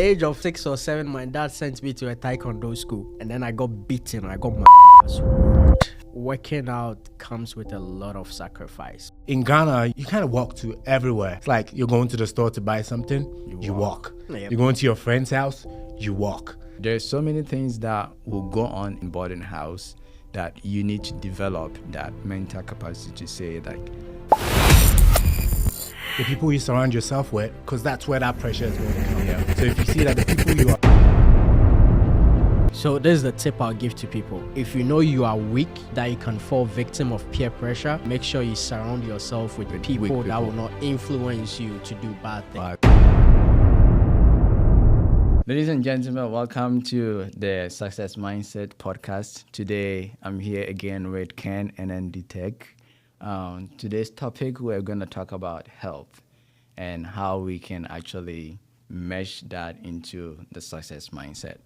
the age of 6 or 7, my dad sent me to a taekwondo school, and then I got beaten. I got my ass whooped. Working out comes with a lot of sacrifice. In Ghana, you kind of walk to everywhere. It's like you're going to the store to buy something, you walk. Yep. You're going to your friend's house, you walk. There's so many things that will go on in boarding house that you need to develop that mental capacity to say like, The people you surround yourself with, because that's where that pressure is going to come. Yeah. So if you see that the people you are... So this is the tip I'll give to people. If you know you are weak, that you can fall victim of peer pressure, make sure you surround yourself with people that will not influence you to do bad things. Ladies and gentlemen, welcome to the Success Mindset podcast. Today, I'm here again with Ken and then Tech. Today's topic, we're going to talk about health and how we can actually mesh that into the success mindset.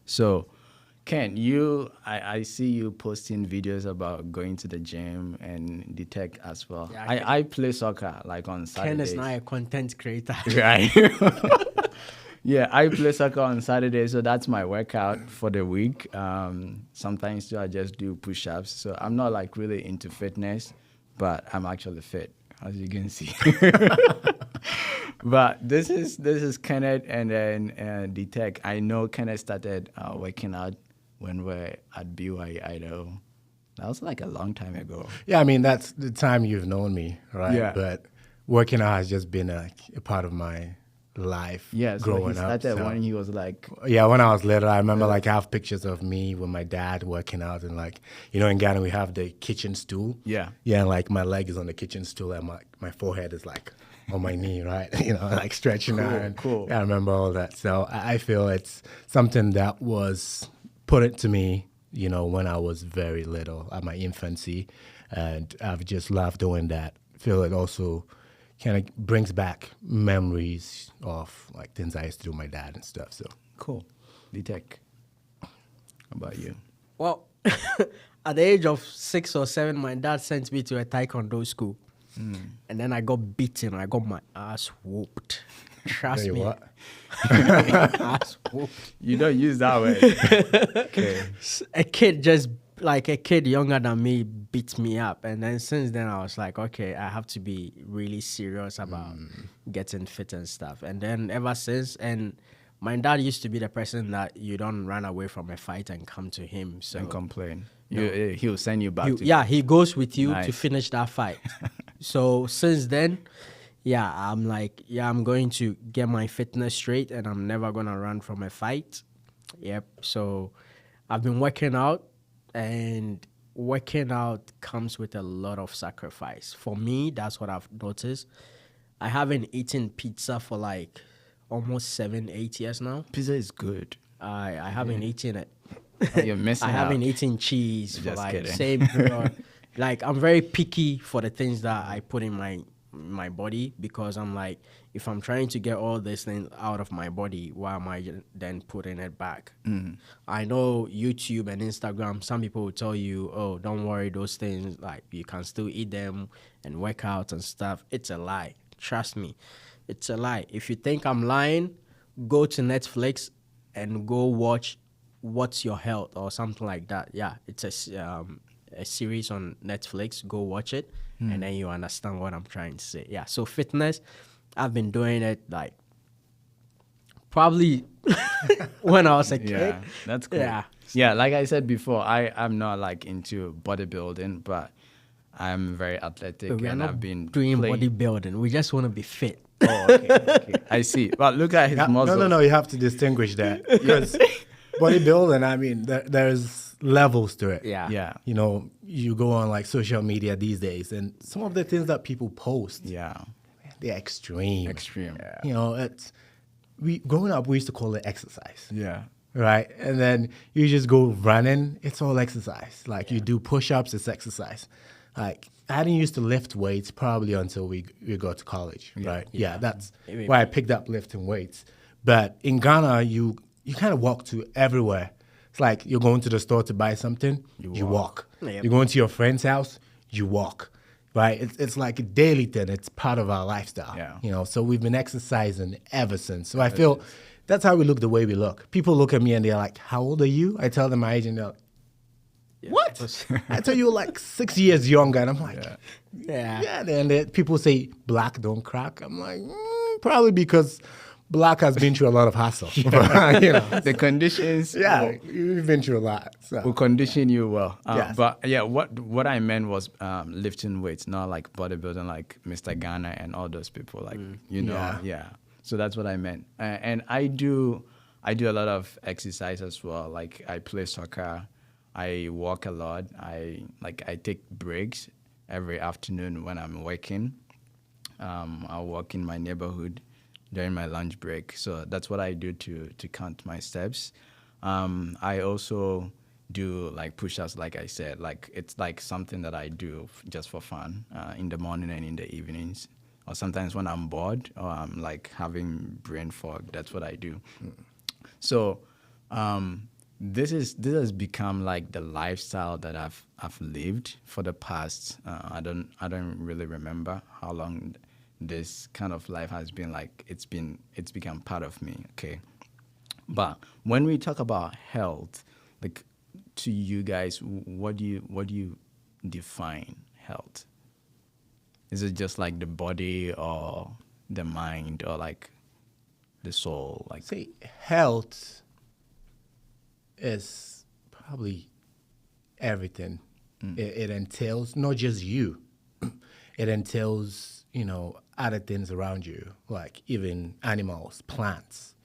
So, Ken, I see you posting videos about going to the gym and Tech as well. Yeah, I play soccer like on Saturdays. Ken is now a content creator. Right. Yeah, I play soccer on Saturday, so that's my workout for the week. Sometimes I just do push-ups. So I'm not like really into fitness, but I'm actually fit, as you can see. But this is Kenneth and then Tech. I know Kenneth started working out when we're at BYU Idaho. That was like a long time ago. Yeah, I mean, that's the time you've known me, right? Yeah. But working out has just been a part of my life growing up. So when he was like... Yeah, when I was little, I remember like I have pictures of me with my dad working out, and like, you know, in Ghana we have the kitchen stool. Yeah. Yeah, and like my leg is on the kitchen stool and my forehead is like on my knee, right? You know, like stretching out. And Cool. Yeah, I remember all that. So I feel it's something that was put it to me, you know, when I was very little, at my infancy, and I've just loved doing that. I feel it also kind of brings back memories of like things I used to do with my dad and stuff. So Cool. Tech, how about you? Well, at the age of 6 or 7, my dad sent me to a taekwondo school. And then I got beaten. I got my ass whooped. Trust Tell you me. what. Ass whooped. You don't use that word. Okay. A kid younger than me beat me up. And then since then I was like, okay, I have to be really serious about getting fit and stuff. And then ever since, and my dad used to be the person that you don't run away from a fight and come to him. So Don't complain. No. He'll send you back. he goes with you Nice. to finish that fight. So since then, I'm like, I'm going to get my fitness straight and I'm never going to run from a fight. Yep. So I've been working out, and working out comes with a lot of sacrifice. For me, that's what I've noticed. I haven't eaten pizza for like almost 7-8 years now. Pizza is good. I haven't eaten it. You're missing I out. haven't eaten cheese for Just like kidding. same period. Like I'm very picky for the things that I put in my body, because I'm like, if I'm trying to get all these things out of my body, why am I then putting it back? I know YouTube and Instagram, some people will tell you, oh, don't worry, those things, like you can still eat them and work out and stuff. It's a lie. Trust me. It's a lie. If you think I'm lying, go to Netflix and go watch What's Your Health or something like that. Yeah, it's a series on Netflix. Go watch it, and then you understand what I'm trying to say. Yeah, so fitness, I've been doing it like probably when I was a kid. Yeah, that's cool. Yeah, like I said before, I'm not like into bodybuilding, but I'm very athletic, But we are and not I've been doing playing. bodybuilding. We just want to be fit. Oh, okay. I see. But look at his muscles. No, you have to distinguish that, because bodybuilding, I mean, there's levels to it. Yeah. You know, you go on like social media these days, and some of the things that people post, Yeah. they're extreme. Yeah. You know, growing up, we used to call it exercise. Yeah. Right? And then you just go running, it's all exercise. Like you do push-ups, it's exercise. Like I didn't used to lift weights probably until we got to college, right? Yeah, that's why I picked up lifting weights. But in Ghana, you kind of walk to everywhere. It's like you're going to the store to buy something, you walk. Yep. You're going to your friend's house, you walk. right? It's like a daily thing. It's part of our lifestyle. Yeah. You know, so we've been exercising ever since. So I feel that's how we look the way we look. People look at me and they're like, "How old are you?" I tell them my age and they're like, "What?" I tell you like 6 years younger. And I'm like, yeah. And people say black don't crack. I'm like, probably because black has been through a lot of hassle. You know? The conditions. Yeah, we've been through a lot. So. Will condition you well. Yes. But yeah, what I meant was lifting weights, not like bodybuilding, like Mr. Ghana and all those people. Like yeah. So that's what I meant. And I do a lot of exercise as well. Like I play soccer, I walk a lot. I take breaks every afternoon when I'm working. I'll walk in my neighborhood during my lunch break. So that's what I do to count my steps. I also do like push-ups, like I said. Like it's like something that I do just for fun in the morning and in the evenings. Or sometimes when I'm bored or I'm like having brain fog, that's what I do. So this has become like the lifestyle that I've lived for the past. I don't really remember how long this kind of life has been like. It's become part of me. Okay, but when we talk about health, like to you guys, what do you define health? Is it just like the body or the mind or like the soul? Like, see, health is probably everything. It entails not just you. It entails, other things around you, like even animals, plants,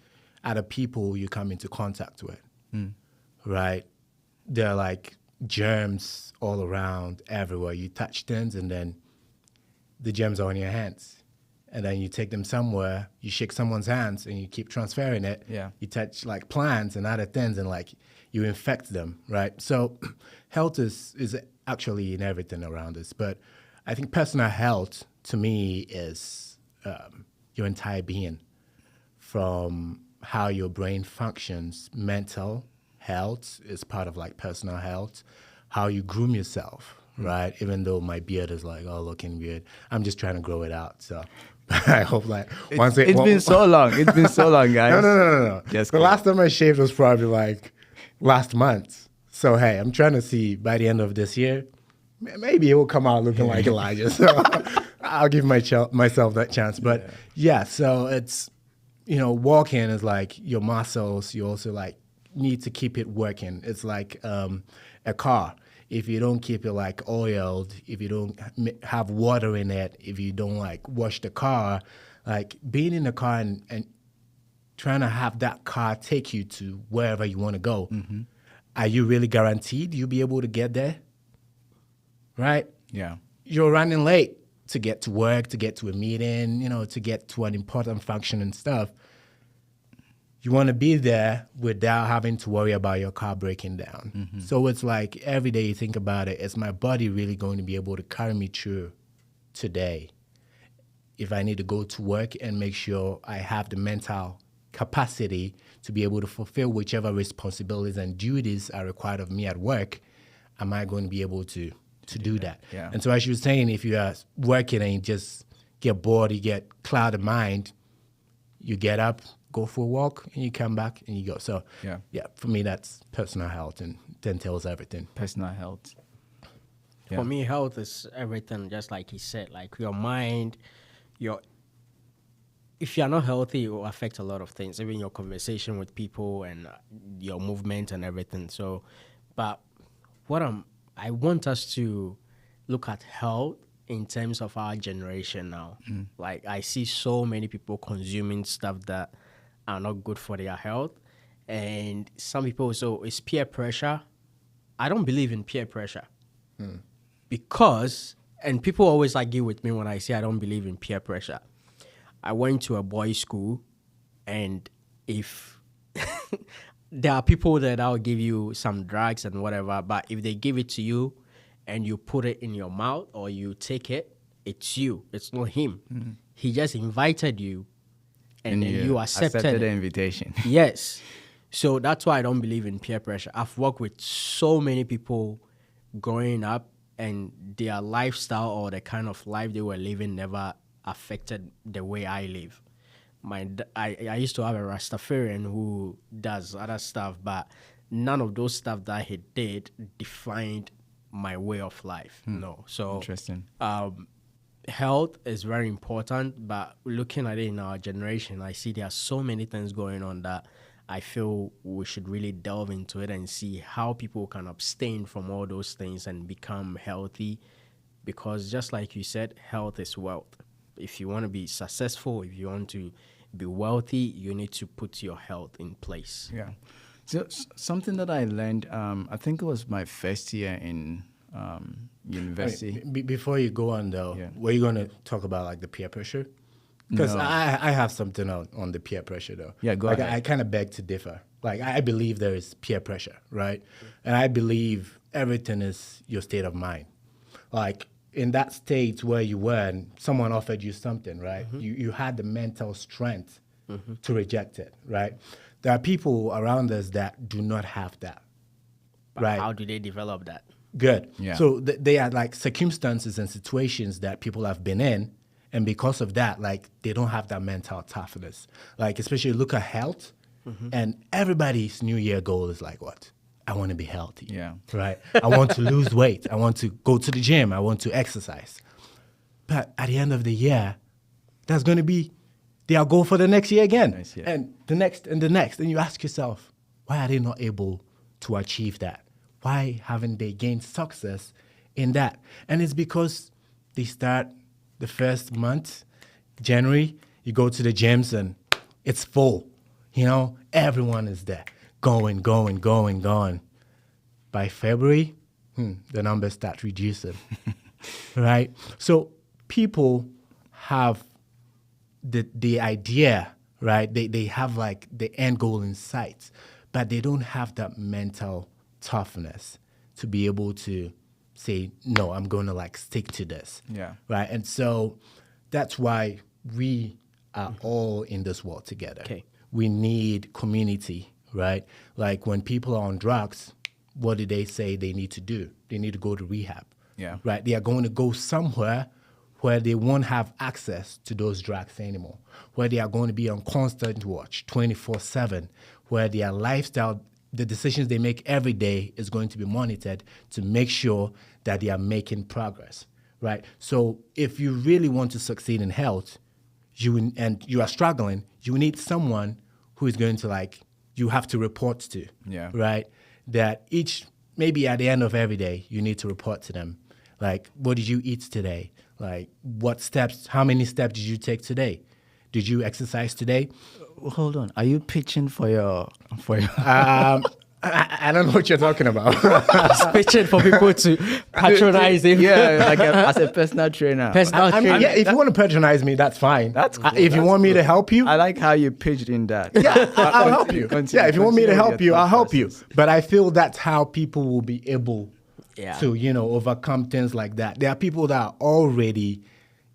other people you come into contact with, right? There are like germs all around, everywhere. You touch things and then the germs are on your hands. And then you take them somewhere, you shake someone's hands and you keep transferring it. Yeah. You touch like plants and other things and like you infect them, right? So health is actually in everything around us. But I think personal health to me is your entire being, from how your brain functions. Mental health is part of like personal health, how you groom yourself, right? Even though my beard is like, looking weird. I'm just trying to grow it out. So I hope like it's been so long. It's been so long, guys. No. The last time I shaved was probably like last month. So hey, I'm trying to see by the end of this year, maybe it will come out looking like Elijah. So I'll give myself that chance. But yeah, so it's, walking is like your muscles. You also like need to keep it working. It's like a car. If you don't keep it like oiled, if you don't have water in it, if you don't like wash the car, like being in the car and trying to have that car take you to wherever you want to go, are you really guaranteed you'll be able to get there? Right? Yeah. You're running late to get to work, to get to a meeting, to get to an important function and stuff. You want to be there without having to worry about your car breaking down. So it's like every day you think about it, is my body really going to be able to carry me through today? If I need to go to work and make sure I have the mental capacity to be able to fulfill whichever responsibilities and duties are required of me at work, am I going to be able to do that? Yeah. And so as you were saying, if you are working and you just get bored, you get clouded mind, you get up, go for a walk, and you come back and you go. So yeah, for me, that's personal health and it entails everything. Personal health. Yeah. For me, health is everything, just like he said. Like your mind, if you're not healthy, it will affect a lot of things, even your conversation with people and your movement and everything. So, but I want us to look at health in terms of our generation now. Like I see so many people consuming stuff that are not good for their health. And some people, so it's peer pressure. I don't believe in peer pressure because, and people always argue with me when I say I don't believe in peer pressure. I went to a boys' school, and if there are people that will give you some drugs and whatever, but if they give it to you and you put it in your mouth or you take it, it's you. It's not him. He just invited you, and then you accepted the invitation. Yes. So that's why I don't believe in peer pressure. I've worked with so many people growing up, and their lifestyle or the kind of life they were living never affected the way I live. I used to have a Rastafarian who does other stuff, but none of those stuff that he did defined my way of life. No. So Interesting. Health is very important, but looking at it in our generation, I see there are so many things going on that I feel we should really delve into it and see how people can abstain from all those things and become healthy. Because just like you said, health is wealth. If you want to be successful, if you want to be wealthy, you need to put your health in place. Yeah. So something that I learned, I think it was my first year in university. Before you go on though, were you going to talk about like the peer pressure? Because No. I have something on the peer pressure though. Yeah, go like, ahead. I kind of beg to differ. Like I believe there is peer pressure, right? And I believe everything is your state of mind. Like in that state where you were and someone offered you something, right? You had the mental strength to reject it, right? There are people around us that do not have that, But right? how do they develop that? Good. Yeah. So they are like circumstances and situations that people have been in, and because of that, like they don't have that mental toughness. Like especially look at health, and everybody's New Year goal is like what? I want to be healthy. Yeah. Right. I want to lose weight. I want to go to the gym. I want to exercise. But at the end of the year, that's going to be their goal for the next year again, Next year. and the next and the next. And you ask yourself, why are they not able to achieve that? Why haven't they gained success in that? And it's because they start the first month, January, you go to the gyms and it's full. You know, everyone is there, going. By February, the numbers start reducing, right? So people have the idea, right? They have like the end goal in sight, but they don't have that mental toughness to be able to say, no, I'm going to like stick to this. Yeah. Right. And so that's why we are all in this world together. Okay. We need community, right? Like when people are on drugs, what do they say they need to do? They need to go to rehab. Yeah. Right. They are going to go somewhere where they won't have access to those drugs anymore, where they are going to be on constant watch 24/7, where their lifestyle, the decisions they make every day is going to be monitored to make sure that they are making progress, right? So if you really want to succeed in health, and you are struggling, you need someone who is going to like, you have to report to, right? That maybe at the end of every day, you need to report to them. Like, what did you eat today? Like, how many steps did you take today? Did you exercise today? Hold on. Are you pitching for your? I don't know what you're talking about. He's pitching for people to patronize him. Yeah, like as a personal trainer. Personal I mean, trainer. yeah, if you want to patronize me, that's fine. That's cool. If you want me to help you, I like how you pitched in that. yeah, I'll help you. Continue, Yeah, if you want me to continue help your you, I'll thought help you. process. But I feel that's how people will be able Yeah. to, overcome things like that. There are people that are already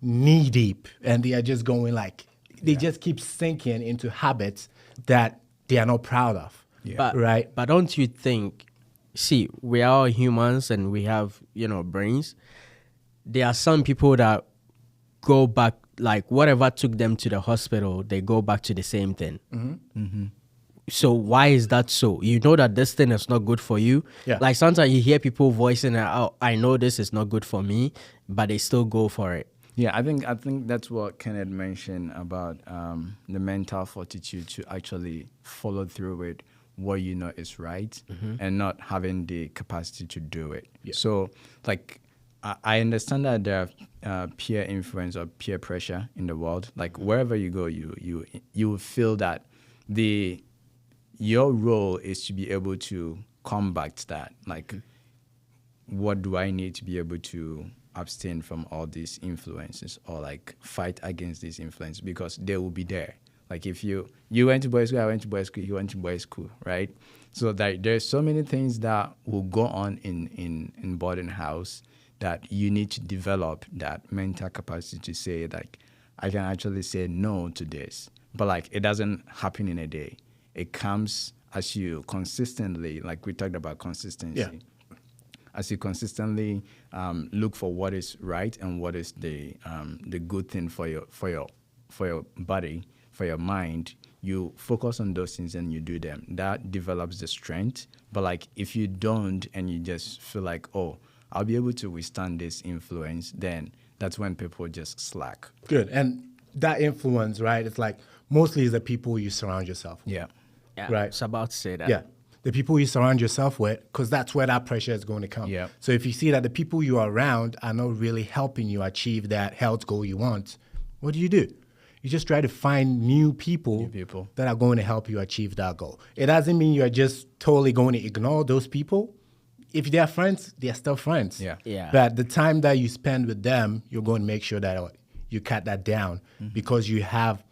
knee deep and they are just going like, they just keep sinking into habits that they are not proud of. But, Right. But don't you think, see, we are all humans and we have, brains. There are some people that go back, like whatever took them to the hospital, they go back to the same thing. So why is that so? You know that this thing is not good for you. Yeah. Like sometimes you hear people voicing, "Oh, I know this is not good for me," but they still go for it. Yeah, I think that's what Kenneth mentioned about the mental fortitude to actually follow through with what you know is right and not having the capacity to do it. Yeah. So, like, I understand that there are peer influence or peer pressure in the world. Like wherever you go, you will feel that your role is to be able to combat that. Like, what do I need to be able to abstain from all these influences or like fight against these influences, because they will be there. Like if you went to boys' school, I went to boys' school, you went to boys' school, right? So that there's so many things that will go on in boarding house that you need to develop that mental capacity to say like, I can actually say no to this. But like it doesn't happen in a day. It comes as you consistently, like we talked about consistency. Yeah. as you consistently look for what is right and what is the good thing for your body, for your mind, you focus on those things and you do them. That develops the strength. But like if you don't and you just feel like, oh, I'll be able to withstand this influence, then that's when people just slack. Good. And that influence, right? It's like mostly is the people you surround yourself with. Yeah. Yeah, Right. it's about to say that. Yeah. The people you surround yourself with, because that's where that pressure is going to come. Yeah. So if you see that the people you are around are not really helping you achieve that health goal you want, what do? You just try to find new people that are going to help you achieve that goal. It doesn't mean you're just totally going to ignore those people. If they're friends, they're still friends. Yeah. Yeah. But the time that you spend with them, you're going to make sure that you cut that down because you have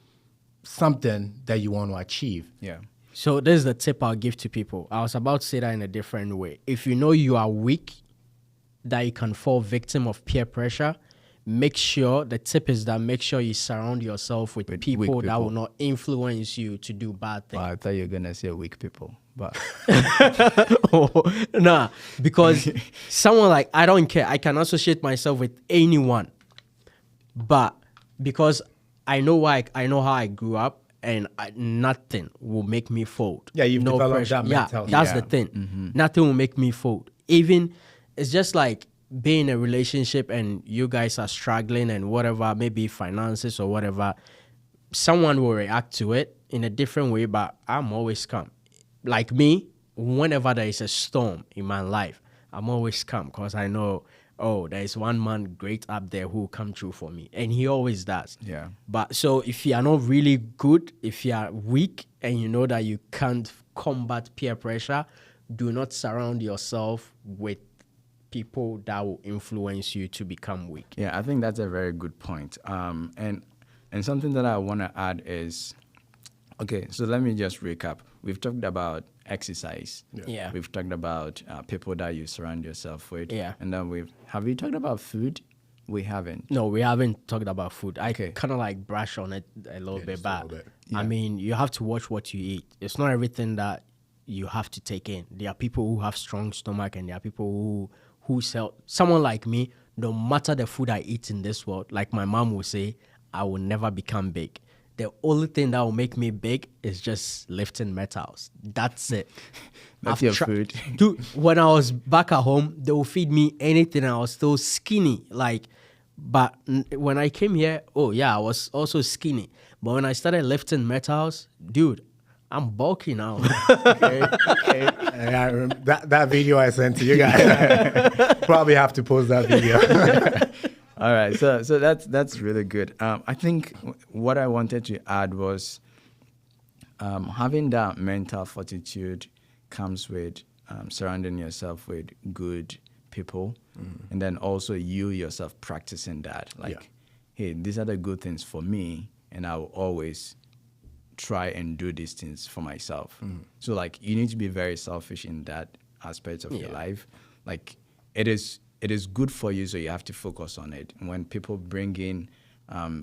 something that you want to achieve. Yeah. So this is the tip I'll give to people. I was about to say that in a different way. If you know you are weak, that you can fall victim of peer pressure, make sure you surround yourself with people that will not influence you to do bad things. Well, I thought you were going to say weak people, but Nah, because someone like, I don't care. I can associate myself with anyone. But because I know how I grew up, and nothing will make me fold. Yeah, you've developed that Yeah, mentality. that's the thing. Nothing will make me fold. Even, it's just like being in a relationship and you guys are struggling and whatever, maybe finances or whatever, someone will react to it in a different way, but I'm always calm. Like me, whenever there is a storm in my life, I'm always calm because I know, oh, there is one man great up there who will come through for me. And he always does. Yeah. But so if you are not really good, if you are weak and you know that you can't combat peer pressure, do not surround yourself with people that will influence you to become weak. Yeah, I think that's a very good point. And something that I want to add is, okay, so let me just recap. We've talked about exercise. Yeah. We've talked about people that you surround yourself with. Yeah. And then have we talked about food? We haven't. No, we haven't talked about food. I Okay. kind of like brush on it a little bit, just a but little bit. I mean, you have to watch what you eat. It's not everything that you have to take in. There are people who have strong stomach, and there are people who sell. Someone like me, no matter the food I eat in this world, like my mom will say, I will never become big. The only thing that will make me big is just lifting metals. That's it. That's your food. Dude, when I was back at home, they will feed me anything. I was still skinny. But when I came here, oh yeah, I was also skinny. But when I started lifting metals, dude, I'm bulky now. Okay. And I remember that video I sent to you guys. Probably have to post that video. All right, so that's really good. I think what I wanted to add was having that mental fortitude comes with surrounding yourself with good people, and then also you yourself practicing that. Hey, these are the good things for me, and I will always try and do these things for myself. So like you need to be very selfish in that aspect of your life. Like it is good for you, so you have to focus on it. When people bring in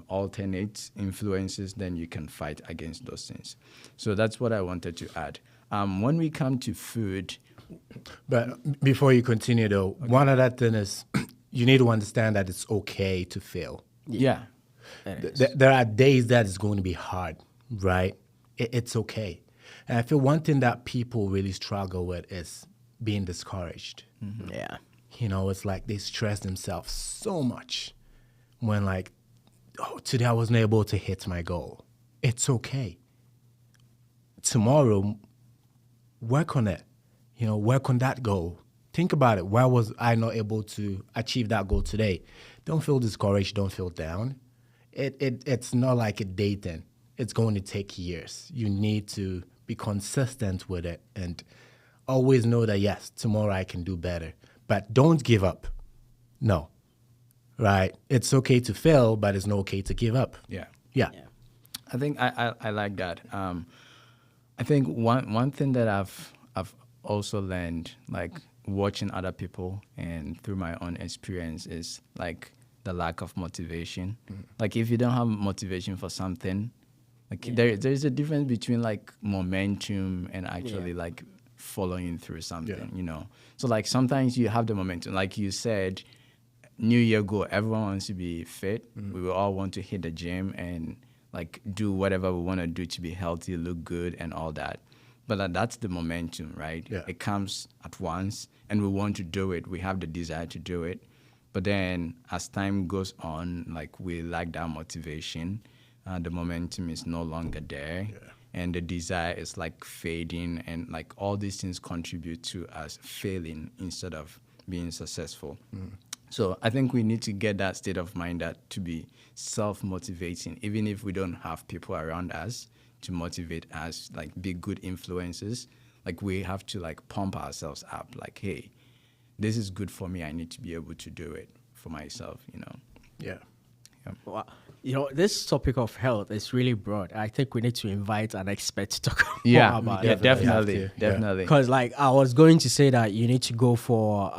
alternate influences, then you can fight against those things. So that's what I wanted to add. When we come to food, But before you continue, though, one other thing is you need to understand that it's okay to fail. yeah. There are days that it's going to be hard, right? It's okay. And I feel one thing that people really struggle with is being discouraged. Yeah. You know, it's like they stress themselves so much when like, oh, today I wasn't able to hit my goal. It's okay. Tomorrow, work on it. You know, work on that goal. Think about it. Why was I not able to achieve that goal today? Don't feel discouraged. Don't feel down. It's not like a dating. It's going to take years. You need to be consistent with it and always know that, yes, tomorrow I can do better. But don't give up. No. Right? It's okay to fail, but it's not okay to give up. Yeah. Yeah. I think I like that. I think one thing that I've also learned, like watching other people and through my own experience, is like the lack of motivation. Like if you don't have motivation for something, like there's a difference between like momentum and actually like following through something, Yeah. you know. So like sometimes you have the momentum, like you said, New Year goal, everyone wants to be fit. We will all want to hit the gym and like do whatever we want to do to be healthy, look good, and all that. But that's the momentum, right? Yeah. It comes at once, and we want to do it. We have the desire to do it. But then as time goes on, like we lack that motivation. The momentum is no longer there. Yeah. And the desire is like fading, and like all these things contribute to us failing instead of being successful. So I think we need to get that state of mind that to be self-motivating, even if we don't have people around us to motivate us, like be good influences. Like we have to like pump ourselves up, like, hey, this is good for me. I need to be able to do it for myself, you know. Yeah. Well, you know, this topic of health is really broad. I think we need to invite an expert to talk Yeah, more about yeah, it. definitely, have to, definitely. Because, like, I was going to say that you need to go for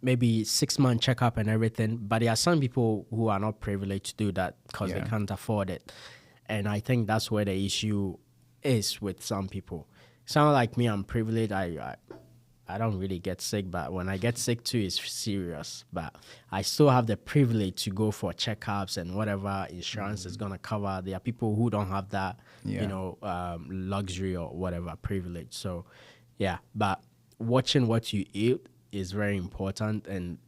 maybe 6-month checkup and everything, but there are some people who are not privileged to do that because they Yeah. can't afford it. And I think that's where the issue is with some people. Someone like me, I'm privileged. I don't really get sick, but when I get sick too, it's serious. But I still have the privilege to go for checkups and whatever insurance is gonna cover. There are people who don't have that, Yeah. you know, luxury or whatever privilege. So, yeah. But watching what you eat is very important, and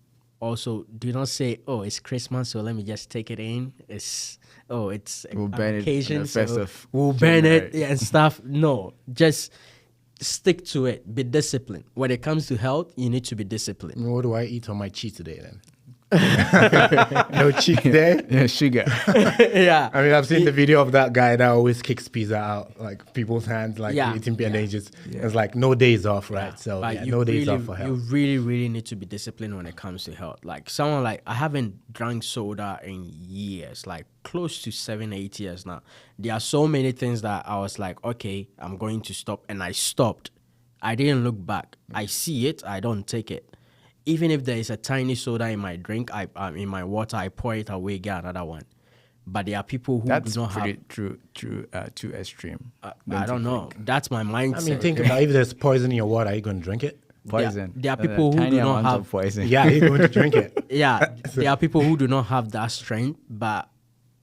also do not say, "Oh, it's Christmas, so let me just take it in." It's We'll an burn it on occasion, the 1st so of we'll burn it January. and stuff. No, just stick to it. Be disciplined. When it comes to health, you need to be disciplined. What do I eat on my cheat day then? No cheat day. Yeah, sugar. Yeah. I mean, I've seen the video of that guy that always kicks pizza out like people's hands, like Yeah, eating and yeah. then just it's like no days off, right? So But yeah, you no days really, off for you health. really, really need to be disciplined when it comes to health. Like someone like I haven't drank soda in years, like close to 7-8 years now. There are so many things that I was like, okay, I'm going to stop, and I stopped. I didn't look back. I see it, I don't take it. Even if there is a tiny soda in my drink, in my water, I pour it away, get another one. But there are people who That's do not pretty have. too extreme. I you don't know. think? That's my mindset. I mean, think about if there's poison in your water, are you going to drink it? Poison. There are people who tiny do not amounts have- of poison. Yeah, you're going to drink it. Yeah, there are people who do not have that strength, but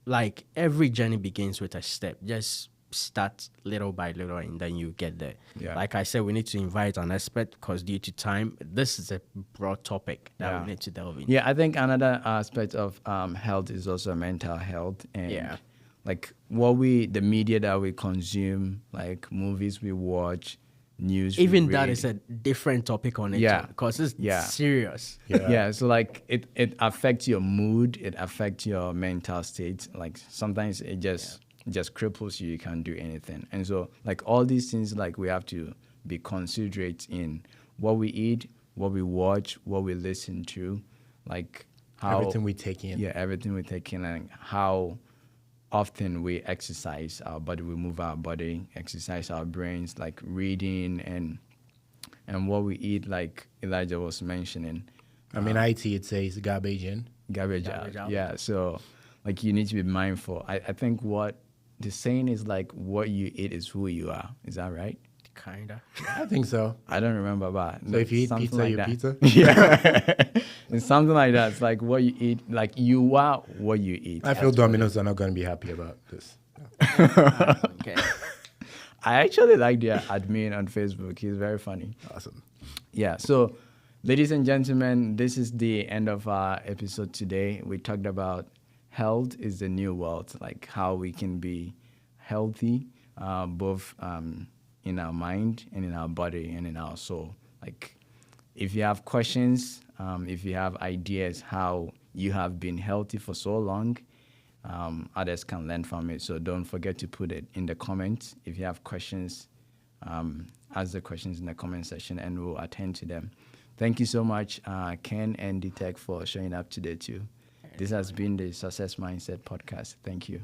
like every journey begins with a step. Just start little by little and then you get there. Yeah. Like I said, we need to invite an expert because due to time, this is a broad topic that Yeah. we need to delve in. Yeah, I think another aspect of health is also mental health, and Yeah. like the media that we consume, like movies we watch, news. Even we that read. is a different topic on it. Yeah. Because it's Yeah. serious. Yeah. So like it affects your mood, it affects your mental state. Like sometimes it just cripples you. You can't do anything. And so like all these things, like we have to be considerate in what we eat, what we watch, what we listen to, like how Everything we take in. Yeah, everything we take in, and how often we exercise our body, we move our body, exercise our brains, like reading and what we eat, like Elijah was mentioning. I mean, it says garbage in. Garbage out. Yeah, so like you need to be mindful. I think what the saying is like what you eat is who you are. Is that right? Kinda. I think so. I don't remember, but So if you eat something pizza, like you're that. pizza? Yeah, it's something like that. It's like what you eat, like you are what you eat. I feel Domino's are not going to be happy about this. Okay. I actually like their admin on Facebook. He's very funny. Awesome. Yeah. So, ladies and gentlemen, this is the end of our episode today. We talked about health is the new wealth, like how we can be healthy, both in our mind and in our body and in our soul. Like, if you have questions, if you have ideas how you have been healthy for so long, others can learn from it. So don't forget to put it in the comments. If you have questions, ask the questions in the comment section and we'll attend to them. Thank you so much, Ken and D-Tech, for showing up today too. This has been the Success Mindset podcast. Thank you.